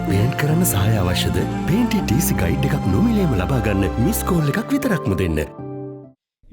Paint කරන්න සහාය අවශ්‍යද? පේන්ටි TC ගයිඩ් එකක් නොමිලේම ලබා ගන්න මිස් කෝල් එකක් විතරක්ම දෙන්න.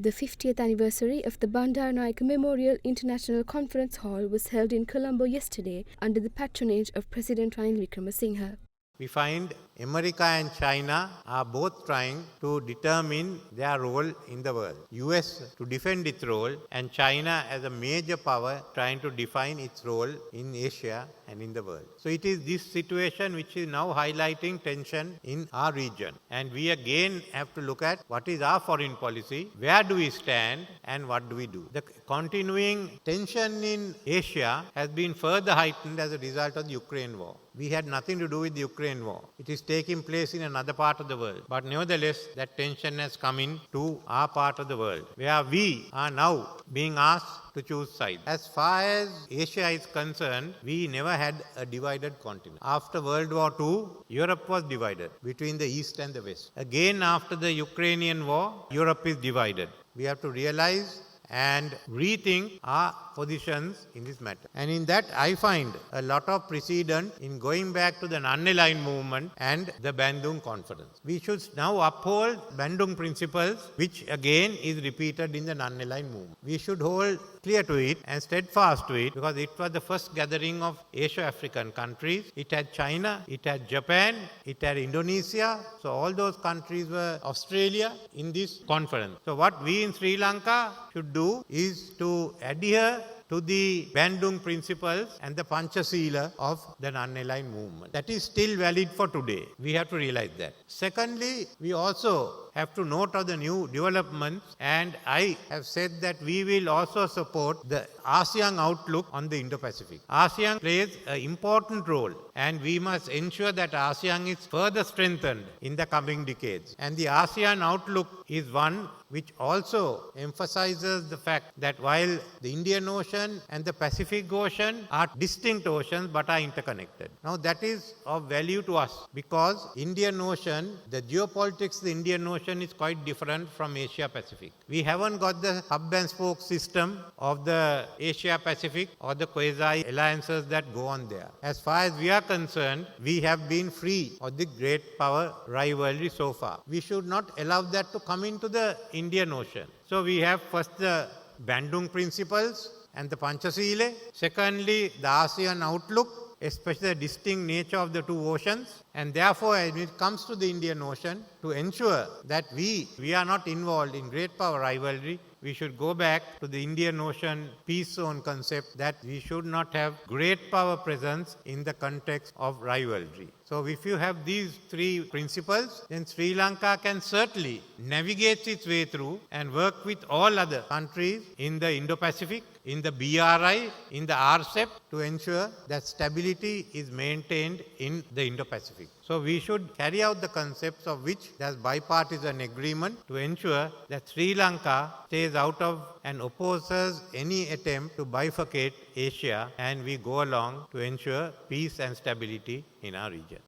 The 50th anniversary of the Bandaranaike Memorial International Conference Hall was held in Colombo yesterday under the patronage of President Ranil Wickremesinghe. We find America and China are both trying to determine their role in the world. US to defend its role and China as a major power trying to define its role in Asia and in the world. So it is this situation which is now highlighting tension in our region. And we again have to look at what is our foreign policy, where do we stand and what do we do. The continuing tension in Asia has been further heightened as a result of the Ukraine war. We had nothing to do with the Ukraine war. It is taking place in another part of the world. But nevertheless, that tension has come into our part of the world, where we are now being asked to choose sides. As far as Asia is concerned, we never had a divided continent. After World War II, Europe was divided between the East and the West. Again, after the Ukrainian war, Europe is divided. We have to realize and rethink our positions in this matter. And in that, I find a lot of precedent in going back to the non-aligned movement and the Bandung Conference. We should now uphold Bandung principles, which again is repeated in the non-aligned movement. We should hold clear to it and steadfast to it, because it was the first gathering of Asia-African countries. It had China, it had Japan, it had Indonesia. So all those countries were Australia in this conference. So what we in Sri Lanka should do is to adhere to the Bandung principles and the Panchasila of the non-aligned movement. That is still valid for today. We have to realize that. Secondly, we also have to note of the new developments, and I have said that we will also support the ASEAN outlook on the Indo-Pacific. ASEAN plays an important role, and we must ensure that ASEAN is further strengthened in the coming decades. And the ASEAN outlook is one which also emphasizes the fact that while the Indian Ocean and the Pacific Ocean are distinct oceans but are interconnected. Now that is of value to us, because Indian Ocean, the geopolitics of the Indian Ocean is quite different from Asia Pacific. We haven't got the hub and spoke system of the Asia Pacific or the quasi alliances that go on there. As far as we are concerned, we have been free of the great power rivalry so far. We should not allow that to come into the Indian Ocean. So we have first the Bandung principles and the Panchasila. Secondly, the ASEAN outlook, especially the distinct nature of the two oceans. And therefore, when it comes to the Indian Ocean, to ensure that we are not involved in great power rivalry, we should go back to the Indian Ocean peace zone concept, that we should not have great power presence in the context of rivalry. So if you have these three principles, then Sri Lanka can certainly navigate its way through and work with all other countries in the Indo-Pacific, in the BRI, in the RCEP, to ensure that stability is maintained in the Indo-Pacific. So we should carry out the concepts of which there's bipartisan agreement to ensure that Sri Lanka stays out of and opposes any attempt to bifurcate Asia, and we go along to ensure peace and stability in our region.